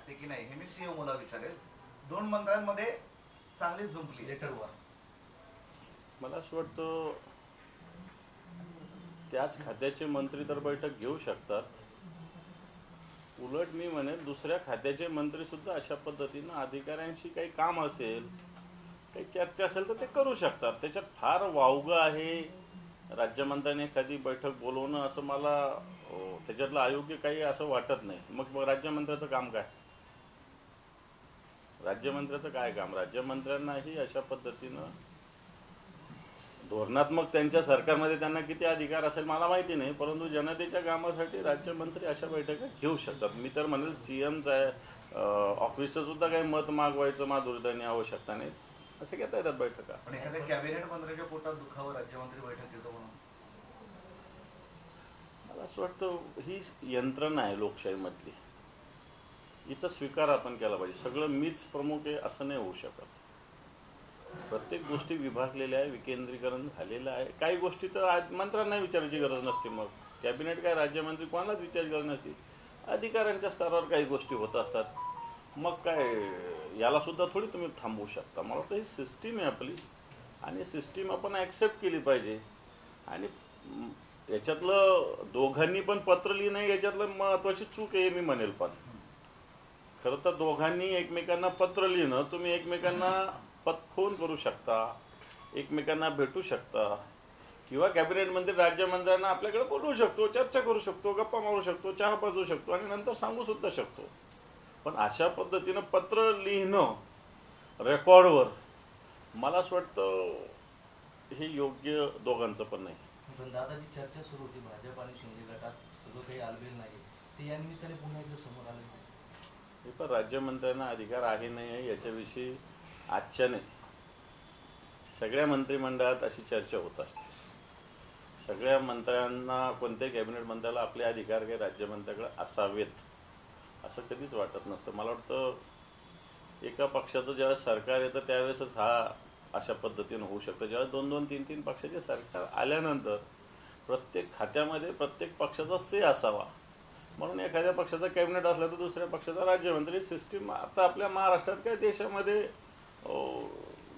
वाटते की नाही हे मी सीएम मला विचारेल. दोन मंत्र्यांमध्ये चांगलीच झुंपली लेटरवर. मला असं वाटतं त्याच खात्याचे मंत्री तर बैठक घेऊ शकतात. उलट मी म्हणेन दुसऱ्या खात्याचे मंत्रीसुद्धा अशा पद्धतीनं अधिकाऱ्यांशी काही काम असेल, काही चर्चा असेल तर ते करू शकतात. त्याच्यात फार वावगं आहे राज्यमंत्र्यांनी एखादी बैठक बोलवणं असं मला त्याच्यातलं अयोग्य काही असं वाटत नाही. मग राज्यमंत्र्याचं काम काय? राज्यमंत्र्याचं काय काम? राज्यमंत्र्यांनाही अशा पद्धतीनं धोरणात्मक त्यांच्या सरकारमध्ये त्यांना किती अधिकार असेल मला माहिती नाही, परंतु जनतेच्या कामासाठी राज्यमंत्री अशा बैठका घेऊ शकतात. मी तर म्हणेल सीएमचा ऑफिसचं सुद्धा काही मत मागवायचं दुर्दैनी आवश्यकता नाही, असे घेता येतात बैठका. पण एखाद्या कॅबिनेट मंत्र्याच्या पोटात दुखावर राज्यमंत्री बैठक घेतो म्हणून मला असं वाटतं ही यंत्रणा आहे लोकशाहीमधली, हिचा स्वीकार आपण केला पाहिजे. सगळं मीच प्रमुख आहे असं नाही होऊ शकत. प्रत्येक गोष्टी विभागलेल्या आहे, विकेंद्रीकरण झालेलं आहे. काही गोष्टी तर मंत्र्यांना विचारायची गरज नसते. मग कॅबिनेट काय राज्यमंत्री कोणालाच विचारायची गरज नसते. अधिकाऱ्यांच्या स्तरावर काही गोष्टी होत असतात. मग काय यालासुद्धा थोडी तुम्ही थांबवू शकता. मला वाटतं ही सिस्टीम आहे आपली आणि सिस्टीम आपण ॲक्सेप्ट केली पाहिजे. आणि याच्यातलं दोघांनी पण पत्र लिहिणं याच्यातलं महत्त्वाची चूक आहे मी म्हणेल. पण खरं तर दोघांनी एकमेकांना पत्र लिहिणं, तुम्ही एकमेकांना फोन करू शकता, एकमेकांना भेटू शकता किंवा कॅबिनेटमध्ये राज्यमंत्र्यांना आपल्याकडे बोलवू शकतो, चर्चा करू शकतो, गप्पा मारू शकतो, चहा पाजू शकतो आणि नंतर सांगूसुद्धा शकतो. पण अशा पद्धतीनं पत्र लिहिणं रेकॉर्डवर मला असं वाटतं हे योग्य दोघांचं पण नाही. पण दादा जी चर्चा सुरू होती भाजप आणि शिंदे गटात सगळं काही आलबेल नाही, ते या निमित्ताने पुन्हा एकदा समोर आलं. हे पण राज्यमंत्र्यांना अधिकार आहे नाही आहे याच्याविषयी आजच्या नाही, सगळ्या मंत्रिमंडळात अशी चर्चा होत असते. सगळ्या मंत्र्यांना, कोणत्याही कॅबिनेट मंत्र्याला आपले अधिकार काही राज्यमंत्र्याकडे असावेत असं कधीच वाटत नसतं. मला वाटतं एका पक्षाचं ज्यावेळेस सरकार येतं त्यावेळेसच हा अशा पद्धतीनं होऊ शकतं. ज्यावेळेस 2-2, 3-3 पक्षाचे सरकार आल्यानंतर प्रत्येक खात्यामध्ये प्रत्येक पक्षाचा से असावा. म्हणून एखाद्या पक्षाचा कॅबिनेट असला तर दुसऱ्या पक्षाचा राज्यमंत्री सिस्टीम आता आपल्या महाराष्ट्रात काय देशामध्ये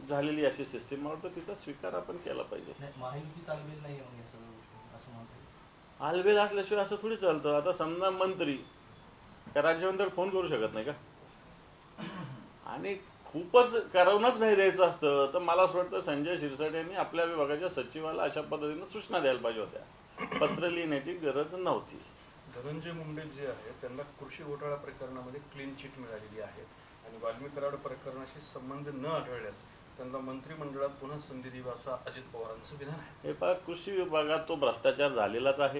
झालेली अशी सिस्टीम. मला वाटतं तिचा स्वीकार आपण केला पाहिजे. आलबेल असल्याशिवाय असं थोडी चालतं. आता समजा मंत्री का राज्यमंत्री फोन करू शकत नाही का? आणि खूपच करूनच नाही द्यायचं असतं तर मला असं वाटतं संजय शिरसाट यांनी आपल्या विभागाच्या सचिवाला अशा पद्धतीनं सूचना द्यायला पाहिजे होत्या. पत्र लिहिण्याची गरज नव्हती. धनंजय मुंडे जे आहे त्यांना कृषी घोटाळा प्रकरणामध्ये क्लीन चिट मिळालेली आहे आणि वाल्मिक कराड प्रकरणाशी संबंध न आढळल्यास त्यांना मंत्रिमंडळात पुन्हा संधी द्यावी असं अजित पवारांचं विधान आहे. हे पहा, कृषी विभागात तो भ्रष्टाचार झालेलाच आहे.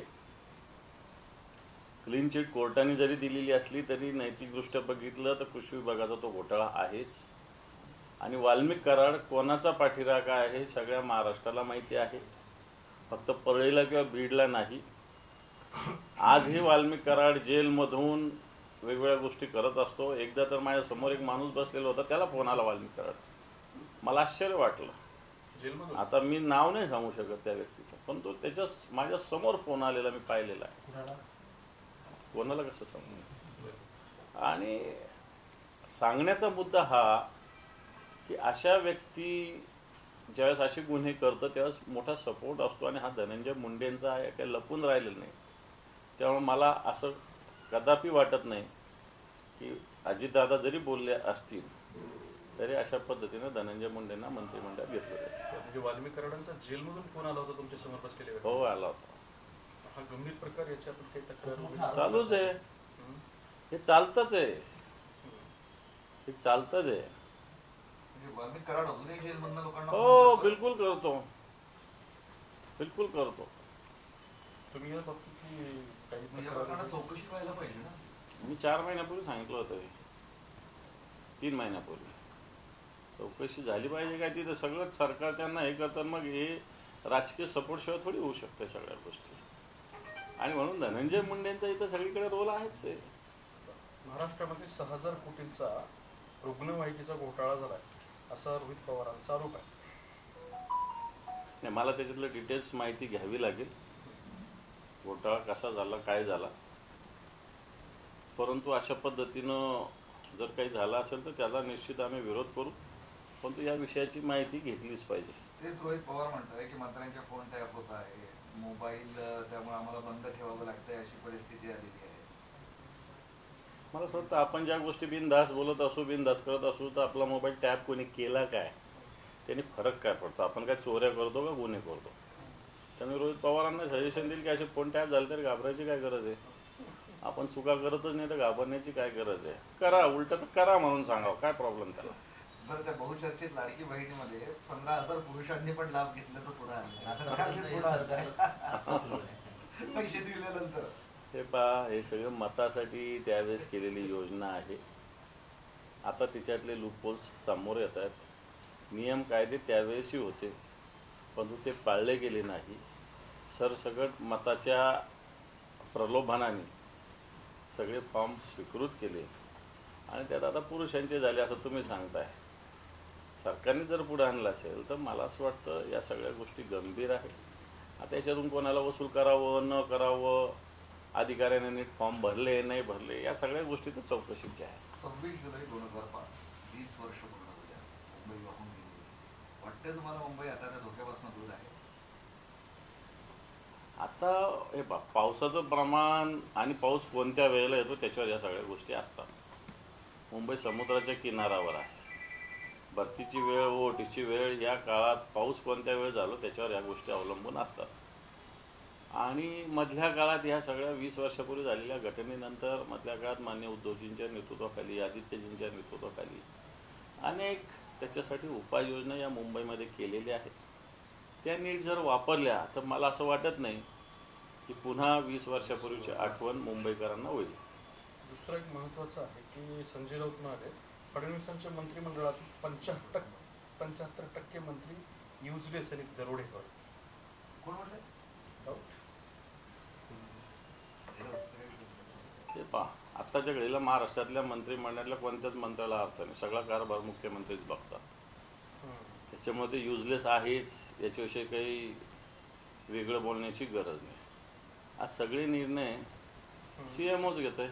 क्लीन चिट कोर्टाने जरी दिलेली असली तरी नैतिकदृष्ट्या बघितलं तर कृषी विभागाचा तो घोटाळा आहेच. आणि वाल्मिक कराड कोणाचा पाठीराखा आहे सगळ्या महाराष्ट्राला माहिती आहे, फक्त परळीला किंवा बीडला नाही. आजही वाल्मिक कराड जेलमधून वेगवेगळ्या गोष्टी करत असतो. एकदा तर माझ्यासमोर एक माणूस बसलेला होता, त्याला फोन आला वाल्मिक कराड. मला आश्चर्य वाटलं. जेलमधून आता मी नाव नाही सांगू शकत त्या व्यक्तीचं, पण तो त्याच्या माझ्यासमोर फोन आलेला मी पाहिलेला आहे. कोणाला कसं सांगू. आणि सांगण्याचा मुद्दा हा की अशा व्यक्ती ज्यावेळेस असे गुन्हे करतं त्यावेळेस मोठा सपोर्ट असतो आणि हा धनंजय मुंडेंचा आहे, काही लपून राहिलेलं नाही. त्यामुळे मला असं कदापि वाटत नाही की अजितदादा जरी बोलले असतील तरी अशा पद्धतीने धनंजय मुंडेंना मंत्रिमंडळात घेतलं जातं. म्हणजे वाल्मिक कराडांचा जेलमधून फोन आला होता तुमच्या समोर बसलेले? हो, आला होता. हा गंभीर प्रकार, याच्यात काही तक्रार चालूच आहे. हे चालतंच आहे, हे चालतंच आहे. हो, बिलकुल करतो, बिलकुल करतो. तुम्ही या बाबतीत चौकशी व्हायला पाहिजे ना. मी 4 महिन्यापूर्वी सांगितलं होतं, 3 महिन्यापूर्वी चौकशी झाली पाहिजे. काय तिथं सगळंच सरकार त्यांना हे करतात, मग हे राजकीय सपोर्टशिवाय थोडी होऊ शकते सगळ्या गोष्टी. आणि म्हणून धनंजय मुंडेंचा इथं सगळीकडे रोल आहेच आहे. महाराष्ट्रामध्ये 6,000 कोटींचा रुग्णवाहिकेचा घोटाळा झाला असा रोहित पवारांचा आरोप आहे. नाही, मला त्याच्यातलं डिटेल्स माहिती घ्यावी लागेल, घोटाळा कसा झाला, काय झाला. परंतु अशा पद्धतीनं जर काही झालं असेल तर त्याला निश्चित आम्ही विरोध करू, परंतु या विषयाची माहिती घेतलीच पाहिजे. तेच रोहित पवार म्हणतोय की मंत्र्यांच्या फोन टॅप होत आहे, मोबाईल त्यामुळे आम्हाला बंद ठेवावं लागतंय अशी परिस्थिती आलेली आहे. मला असं वाटतं आपण ज्या गोष्टी बिनधास्त बोलत असू, बिनधास्त करत असू, तर आपला मोबाईल टॅप कोणी केला काय, त्याने फरक काय पडतो? आपण काय चोऱ्या करतो का गुन्हे करतो? त्यामुळे रोहित पवारांना सजेशन देईल की असे फोन टॅप झाले तर घाबरायची काय गरज आहे? आपण चुका करतच नाही तर घाबरण्याची काय गरज आहे? करा, उलटं तर करा म्हणून सांगावं, काय प्रॉब्लेम त्याला? बरं, त्या बहुचर्चित लाडकी बहिणीमध्ये 15,000 पुरुषांनी पण लाभ घेतल्याचं पुढे आलं. पैसे दिल्यानंतर हे पहा, हे सगळं मतासाठी त्यावेळेस केलेली योजना आहे. आता तिच्यातले लूपहोल्स समोर येत आहेत. नियम कायदे त्यावेळेसही होते, परंतु ते पाळले गेले नाही. सरसकट मताच्या प्रलोभनाने सगळे फॉर्म स्वीकृत केले आणि त्यात आता पुरुषांचे झाले असं तुम्ही सांगताय. सरकारने जर पुढे आणलं असेल तर मला असं वाटतं या सगळ्या गोष्टी गंभीर आहेत. आता याच्यातून कोणाला वसूल करावं न करावं, अधिकाऱ्याने नीट फॉर्म भरले नाही भरले, या सगळ्या गोष्टी तर चौकशीच्या आहेत. 26 जुलै 2005, 20 वर्ष पूर्ण झाली आज. मुंबई वाहून गेली. वाटतं तुम्हाला मुंबई आता त्या धोक्यापासून दूर आहे? आता हे पावसाचं प्रमाण आणि पाऊस कोणत्या वेळेला येतो त्याच्यावर या सगळ्या गोष्टी असतात. मुंबई समुद्राच्या किनाऱ्यावर आहे. भरतीची वेळ, ओहोटीची वेळ, या काळात पाऊस कोणत्या वेळ झालो त्याच्यावर या गोष्टी अवलंबून असतात. आणि मधल्या काळात ह्या सगळ्या 20 वर्षापूर्वी झालेल्या घटनेनंतर मधल्या काळात माननीय उद्धवजींच्या नेतृत्वाखाली, आदित्यजींच्या नेतृत्वाखाली अनेक त्याच्यासाठी उपाययोजना या मुंबईमध्ये केलेल्या आहेत. त्या नीट जर वापरल्या तर मला असं वाटत नाही की पुन्हा 20 वर्षापूर्वीची आठवण मुंबईकरांना होईल. दुसरं एक महत्त्वाचं आहे की संजय राऊत म्हणाले फडणवीसांच्या मंत्रिमंडळातील 75% मंत्री युजलेस आणि दरोडेखोर. कोण म्हटलं? हे पहा, आत्ताच्या घडीला महाराष्ट्रातल्या मंत्रिमंडळातल्या कोणत्याच मंत्र्याला अर्थ नाही. सगळा कारभार मुख्यमंत्रीच बघतात. त्याच्यामुळे ते युजलेस आहेच याच्याविषयी काही वेगळं बोलण्याची गरज नाही. आज सगळे निर्णय CMOच घेत आहे,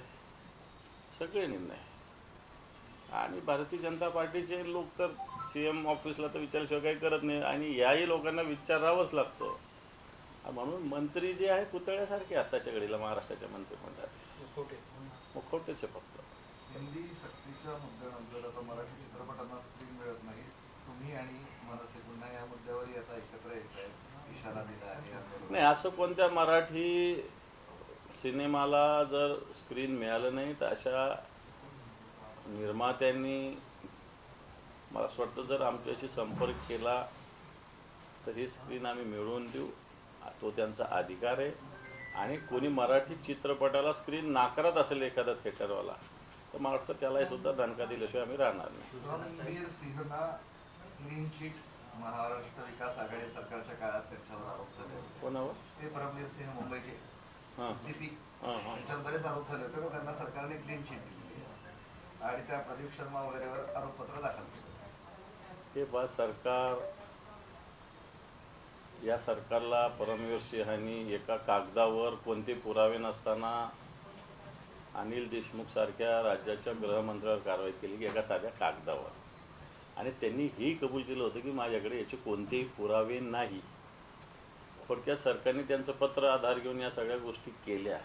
सगळे निर्णय. आणि भारतीय जनता पार्टीचे लोक तर CM ऑफिसला तर विचारल्याशिवाय काही करत नाही आणि याही लोकांना विचारावंच लागतं. म्हणून मंत्री जे आहे पुतळ्यासारखे आत्ताच्या घडीला महाराष्ट्राच्या मंत्रिमंडळात मुखवटेच आहे फक्त. हिंदी सक्तीच्या मुद्द्यानंतर आता मराठी चित्रपटांना स्क्रीन मिळत नाही. तुम्ही आणि मनसे पुन्हा या मुद्द्यावर आता एकत्र येत आहे, इशारा दिला आहे. नाही, असं कोणत्या मराठी सिनेमाला जर स्क्रीन मिळालं नाही तर अशा निर्मात्यांनी मला असं वाटतं जर आमच्याशी संपर्क केला तर ही स्क्रीन आम्ही मिळवून देऊ. तो त्यांचा अधिकार आहे. आणि कोणी मराठी चित्रपटाला स्क्रीन नाकारत असेल एखादा थिएटरवाला तर मला वाटतं त्यालाही सुद्धा दणका दिल्याशिवाय आम्ही राहणार नाही. परमवीर सिंहना क्लीन चिट महाराष्ट्र विकास आघाडी सरकारच्या काळात त्यांच्यावर आरोप झाले होते. कोणावर? ते परमवीर सिंह मुंबईचे CP. त्याच्यात बरेच आरोप झाले होते, पण त्यांना सरकारने क्लीन चिट दिली आणि त्या प्रदीप शर्मा वगैरेवर आरोपपत्र दाखल केलं. हे बा सरकार, या सरकारला परमवीर सिंहांनी एका कागदावर कोणते पुरावे नसताना अनिल देशमुख सारख्या राज्याच्या गृहमंत्र्यावर कारवाई केली की एका साध्या कागदावर. आणि त्यांनी ही कबूल केलं होतं की माझ्याकडे याचे कोणतेही पुरावे नाही. थोडक्यात सरकारने त्यांचं पत्र आधार घेऊन या सगळ्या गोष्टी केल्या.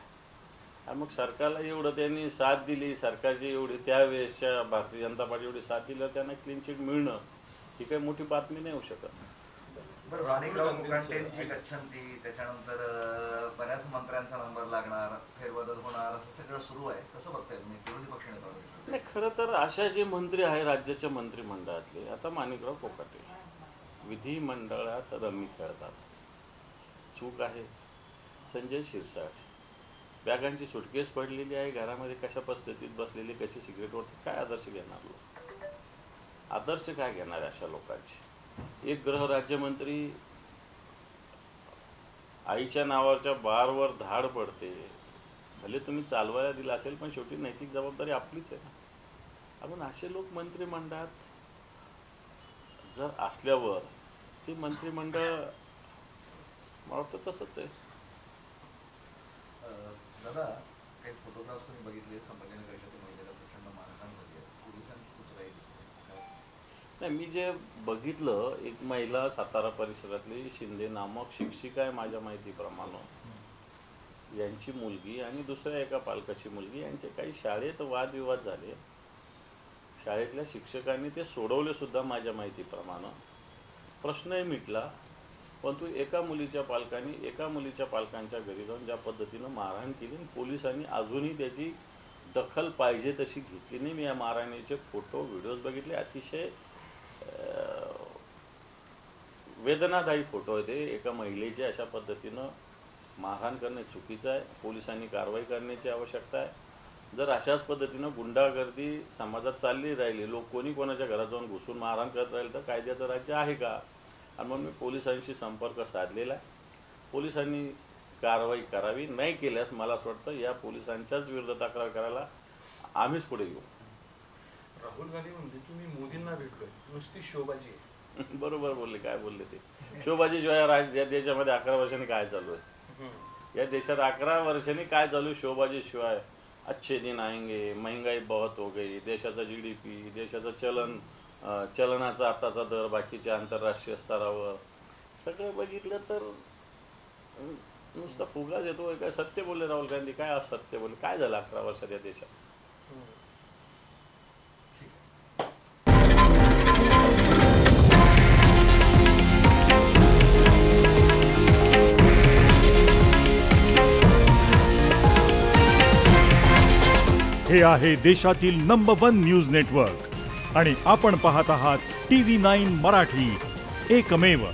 आणि मग सरकारला एवढं त्यांनी साथ दिली, सरकारची एवढी त्यावेळेसच्या भारतीय जनता पार्टी एवढी साथ दिल्यावर त्यांना क्लीन चिट मिळणं ही काही मोठी बातमी नाही होऊ शकत. बरं, माणिकराव कोकाटेंची गच्छंती, त्याच्यानंतर बऱ्याच मंत्र्यांचा नंबर लागणार, फेरबदल होणार, असं सगळं सुरू आहे. कसं बघताय तुम्ही विरोधी पक्षनेता? नाही, खरं तर अशा जे मंत्री आहे राज्याच्या मंत्रिमंडळातले, आता माणिकराव कोकाटे विधिमंडळात रमी खेळतात, चूक आहे. संजय शिरसाट बॅगांची सुटकेस पडलेली आहे, घरामध्ये कशा पद्धतीत बसलेली, कशी सिगरेट ओढते, काय आदर्श घेणार लोक? आदर्श काय घेणार अशा लोकांचे? एक गृहराज्यमंत्री आईच्या नावाच्या बारवर धाड पडते, भले तुम्ही चालवायला दिला असेल पण शेवटी नैतिक जबाबदारी आपलीच आहे ना. आपण असे लोक मंत्रिमंडळात जर असल्यावर ते मंत्रिमंडळ मला वाटतं तसंच आहे. दादा, काही फोटोग्राफ्स तुम्ही बघितले, संभाजीनगरच्या महिलेला प्रचंड मारहाण झाली आहे. नाही, मी जे बघितलं, एक महिला सातारा परिसरातली शिंदे नामक शिक्षिका आहे माझ्या माहितीप्रमाणे, यांची मुलगी आणि दुसऱ्या एका पालकाची मुलगी यांचे काही शाळेत वादविवाद झाले. शाळेतल्या शिक्षकांनी ते सोडवले सुद्धा माझ्या माहितीप्रमाणे. प्रश्नही मिटला, परंतु एका मुलीच्या पालकांनी एका मुलीच्या पालकांच्या घरी जाऊन ज्या पद्धतीनं मारहाण केली, पोलिसांनी अजूनही त्याची दखल पाहिजे तशी घेतली नाही. मी या मारहाणीचे फोटो व्हिडिओज बघितले, अतिशय वेदनादायी फोटो आहे ते. एका महिलेचे अशा पद्धतीनं मारहाण करणे चुकीचं आहे. पोलिसांनी कारवाई करण्याची आवश्यकता आहे. जर अशाच पद्धतीनं गुंडागर्दी समाजात चालली राहिली, लोक कोणी कोणाच्या घरात जाऊन घुसून मारहाण करत राहील, तर कायद्याचं राज्य आहे का? आणि म्हणून मी पोलिसांशी संपर्क साधलेला आहे. पोलिसांनी कारवाई करावी. नाही केल्यास मला असं वाटतं या पोलिसांच्याच विरुद्ध तक्रार करायला आम्हीच पुढे येऊ. राहुल गांधी म्हणजे की मी मोदींना भेटलोय, नुसती शोबाजी आहे. बरोबर बोलले. काय बोलले ते? शोबाजीशिवाय या देशामध्ये 11 वर्षांनी काय चालू आहे? या देशात 11 वर्षांनी काय चालू आहे? शोबाजीशिवाय. अच्छे दिन आएंगे, महंगाई बहुत हो गई, देशाचा GDP, देशाचं चलनाचा आताचा दर, बाकीच्या आंतरराष्ट्रीय स्तरावर सगळं बघितलं तर नुसतं फुगाच येतो. काय सत्य बोलले राहुल गांधी? काय असत्य बोलले? काय झालं 11 वर्षात या देशात? हे आहे देशातील नंबर 1 न्यूज नेटवर्क आणि आपण पाहत आहात TV9 मराठी, एकमेव.